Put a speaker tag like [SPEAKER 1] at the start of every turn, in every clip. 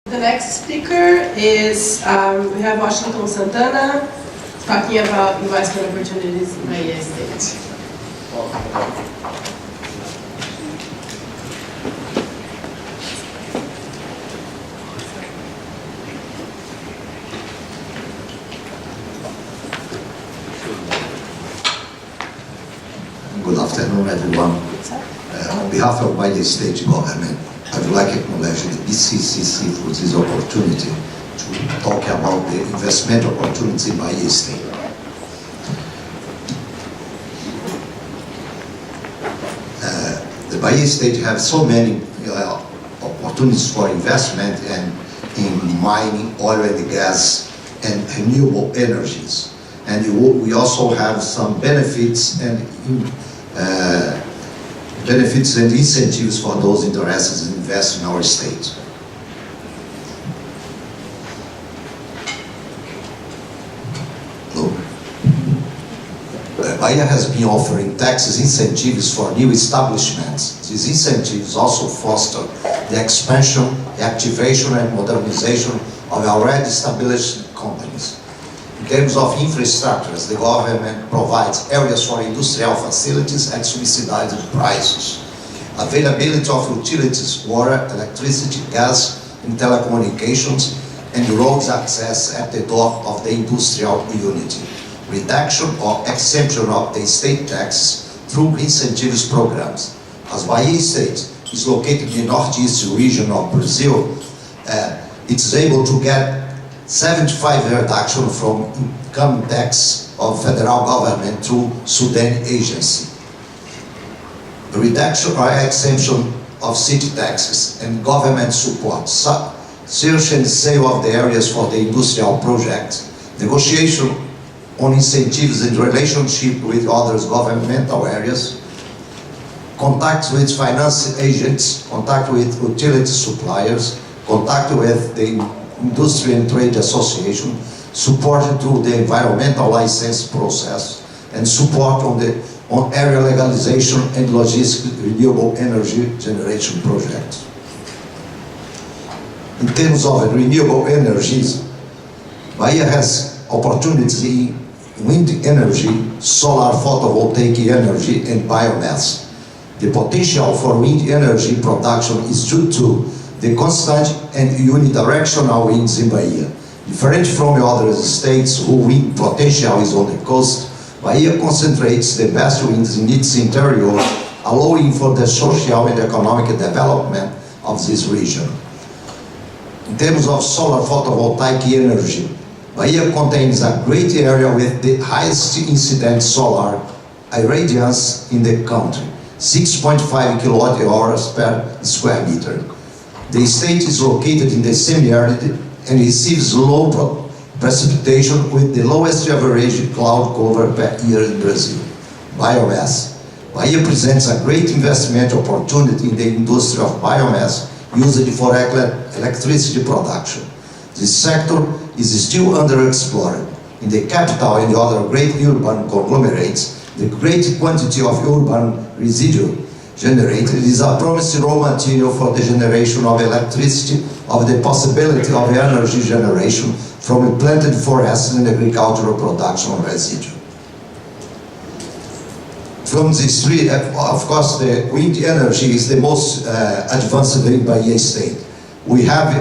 [SPEAKER 1] The next speaker is, we have Washington Santana talking about investment opportunities in Bahia State.
[SPEAKER 2] Good afternoon, everyone. On behalf of Bahia State Government, I would like to acknowledge the BCCC for this opportunity to talk about the investment opportunity in Bahia State. The Bahia State has so many opportunities for investment and in mining, oil and gas, and renewable energies. And we also have some benefits and incentives for those interested in investing in our state. Bahia has been offering tax incentives for new establishments. These incentives also foster the expansion, activation and modernization of already established companies. In terms of infrastructures, the government provides areas for industrial facilities at subsidized prices. Availability of utilities, water, electricity, gas, and telecommunications, and roads access at the door of the industrial unit. Reduction or exemption of the state tax through incentives programs. As Bahia State is located in the northeast region of Brazil, it is able to get 75 reduction from income tax of federal government through Sudan agency. The reduction or exemption of city taxes and government support, search and sale of the areas for the industrial project, negotiation on incentives in relationship with other governmental areas, contact with finance agents, contact with utility suppliers, contact with the Industry and Trade Association, support through the environmental license process, and support on area legalization and logistic renewable energy generation projects. In terms of renewable energies, Bahia has opportunities in wind energy, solar photovoltaic energy, and biomass. The potential for wind energy production is due to the constant and unidirectional winds in Bahia. Different from other states whose wind potential is on the coast, Bahia concentrates the best winds in its interior, allowing for the social and economic development of this region. In terms of solar photovoltaic energy, Bahia contains a great area with the highest incident solar irradiance in the country, 6.5 kilowatt-hours per square meter. The state is located in the semi-arid and receives low precipitation with the lowest average cloud cover per year in Brazil. Biomass. Bahia presents a great investment opportunity in the industry of biomass used for electricity production. This sector is still underexplored. In the capital and the other great urban conglomerates, the great quantity of urban residue generated is a promising raw material for the generation of electricity, of the possibility of energy generation from a planted forest and agricultural production of residue. From these three, of course, the wind energy is the most advanced in Bahia State. We have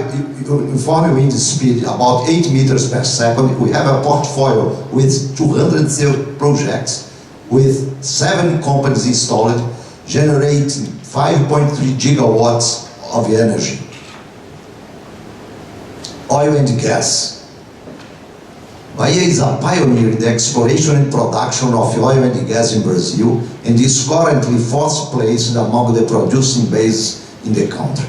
[SPEAKER 2] uniform wind speed about 8 meters per second. We have a portfolio with 230 projects with 7 companies installed, generating 5.3 gigawatts of energy. Oil and gas. Bahia is a pioneer in the exploration and production of oil and gas in Brazil and is currently 4th place among the producing bases in the country.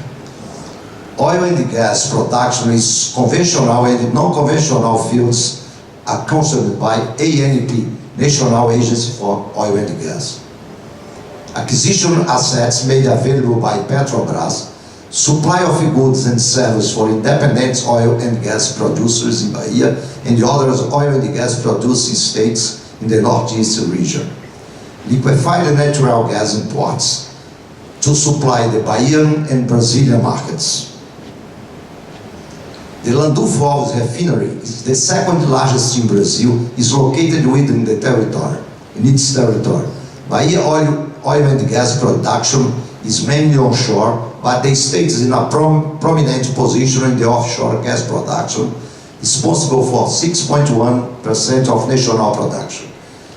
[SPEAKER 2] Oil and gas production is conventional and non-conventional fields accounted by ANP, National Agency for Oil and Gas. Acquisition assets made available by Petrobras, supply of goods and services for independent oil and gas producers in Bahia and the other oil and gas producing states in the northeast region. Liquefied natural gas imports to supply the Bahian and Brazilian markets. The Landulfo Alves refinery is the second largest in Brazil, is located within the territory, in its territory. Bahia oil and gas production is mainly onshore, but the state is in a prominent position in the offshore gas production, responsible for 6.1% of national production.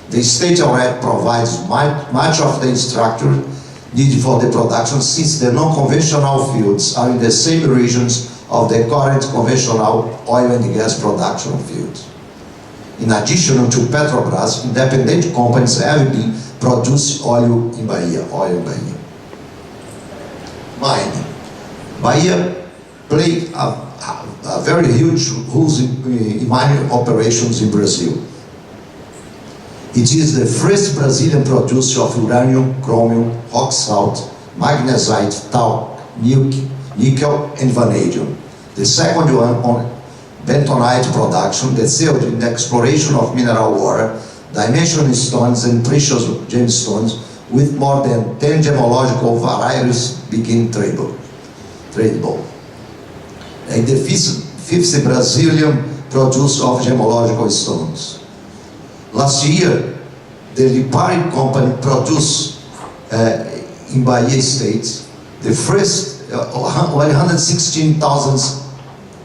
[SPEAKER 2] The state already provides much of the infrastructure needed for the production, since the non-conventional fields are in the same regions of the current conventional oil and gas production fields. In addition to Petrobras, independent companies have been producing oil in Bahia. Mining. Bahia played a very huge role in mining operations in Brazil. It is the first Brazilian producer of uranium, chromium, rock salt, magnesite, talc, nickel, and vanadium. The second one on bentonite production, the third in the exploration of mineral water, dimensional stones, and precious gemstones, with more than 10 gemological varieties being tradable. And the fifth Brazilian producer of gemological stones. Last year, the Lipari company produced in Bahia State the first 116,000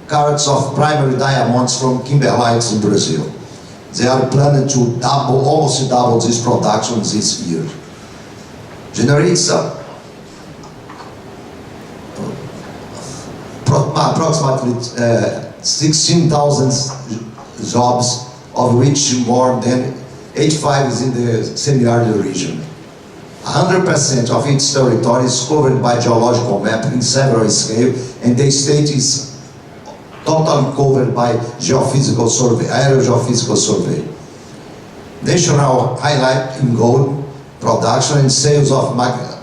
[SPEAKER 2] carats of primary diamonds from kimberlites in Brazil. They are planning to almost double this production this year. Generates approximately 16,000 jobs, of which more than 85 is in the semi-arid region. 100% of its territory is covered by geological mapping in several scales, and the state is totally covered by geophysical survey, aerogeophysical survey. National highlight in gold production and sales of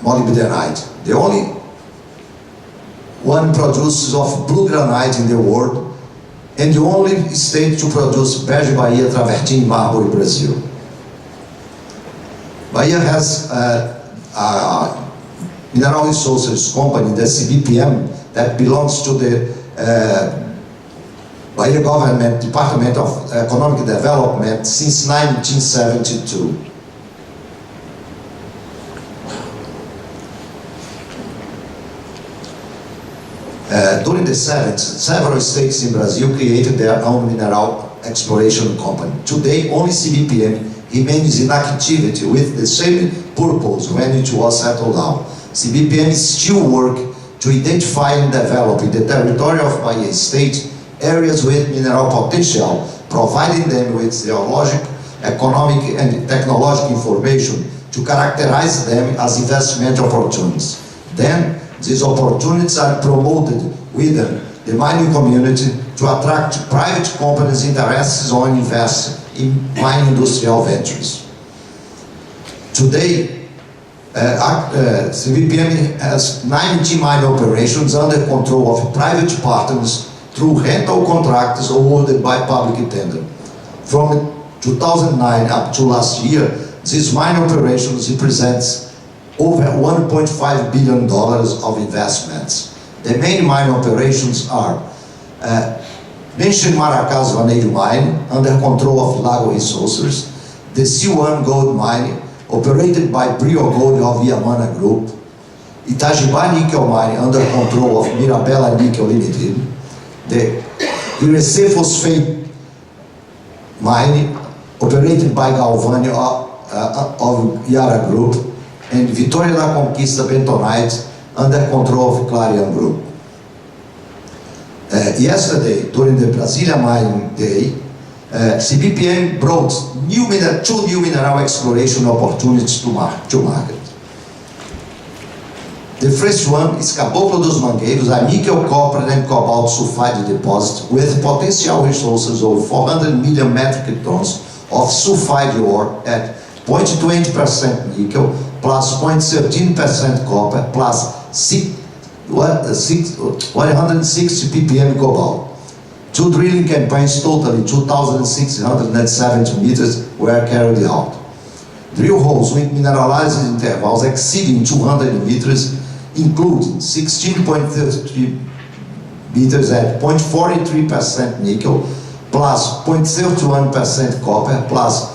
[SPEAKER 2] molybdenite. The only one producer of blue granite in the world, and the only state to produce Bege Bahia travertine marble in Brazil. Bahia has a mineral resources company, the CBPM, that belongs to the Bahia government Department of Economic Development since 1972. During the 70s, several states in Brazil created their own mineral exploration company. Today, only CBPM remains in activity with the same purpose when it was settled down. CBPM still works to identify and develop in the territory of Bahia State areas with mineral potential, providing them with geologic, economic, and technological information to characterize them as investment opportunities. Then, these opportunities are promoted within the mining community to attract private companies interested in investing in mining industrial ventures. Today, CBPM has 19 mining operations under control of private partners through rental contracts awarded by public tender. From 2009 up to last year, these mining operations represents over $1.5 billion of investments. The main mine operations are mentioned Maracás Vanadium Mine, under control of Lago Resources, the C1 Gold Mine, operated by Brio Gold of Baiana Group, Itajibá Nickel Mine, under control of Mirabella Nickel Limited, the Irecê Phosphate Mine, operated by Galvani of Yara Group, and Vitória da Conquista Bentonite, under control of Clarion Group. Yesterday, during the Brasilia Mining Day, CBPM brought two new mineral exploration opportunities to market. The first one is Caboclo dos Mangueiros, a nickel, copper, and cobalt sulfide deposit with potential resources of 400 million metric tons of sulfide ore at 0.20% nickel, plus 0.13% copper, plus 160 ppm cobalt. Two drilling campaigns totaling 2,670 meters were carried out. Drill holes with mineralized intervals exceeding 200 meters, including 16.33 meters at 0.43% nickel, plus 0.31% copper, plus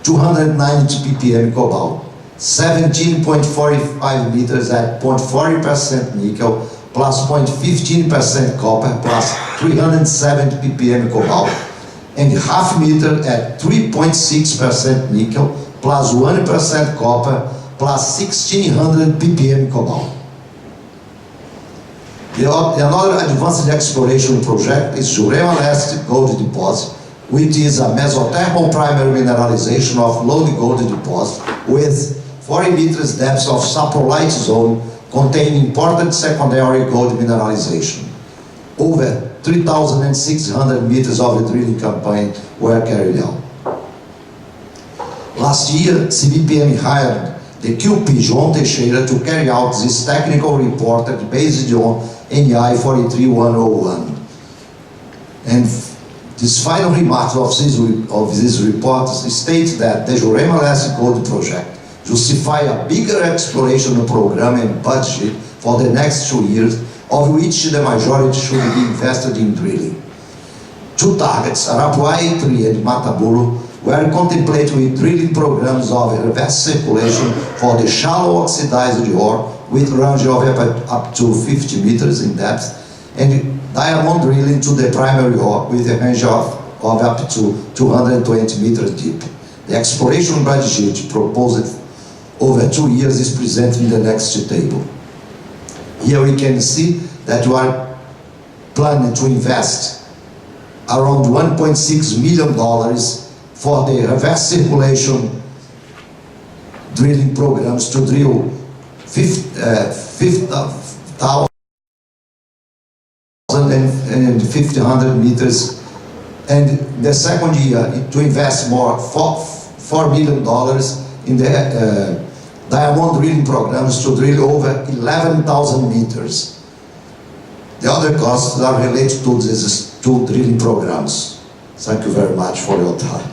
[SPEAKER 2] 290 ppm cobalt. 17.45 meters at 0.40% nickel, plus 0.15% copper, plus 370 ppm cobalt, and half meter at 3.6% nickel, plus 1% copper, plus 1600 ppm cobalt. Another advanced exploration project is Jurema Leste gold deposit, which is a mesothermal primary mineralization of low gold deposit with 40 meters depth of saprolite zone containing important secondary gold mineralization. Over 3,600 meters of the drilling campaign were carried out. Last year, CBPM hired the QP João Teixeira to carry out this technical report based on NI 43101. And this final remarks of this report states that the Jurema Leste Gold Project justify a bigger exploration program and budget for the next 2 years, of which the majority should be invested in drilling. Two targets, Arapuai 3 and Matabulo, were contemplated with drilling programs of reverse circulation for the shallow oxidized ore with range of up to 50 meters in depth, and diamond drilling to the primary ore with a range of up to 220 meters deep. The exploration budget proposed over 2 years is presented in the next table. Here we can see that we are planning to invest around $1.6 million for the reverse circulation drilling programs to drill 5,000 and 1,500 meters, and the second year to invest more $4 million in the diamond drilling programs to drill over 11,000 meters. The other costs are related to these two drilling programs. Thank you very much for your time.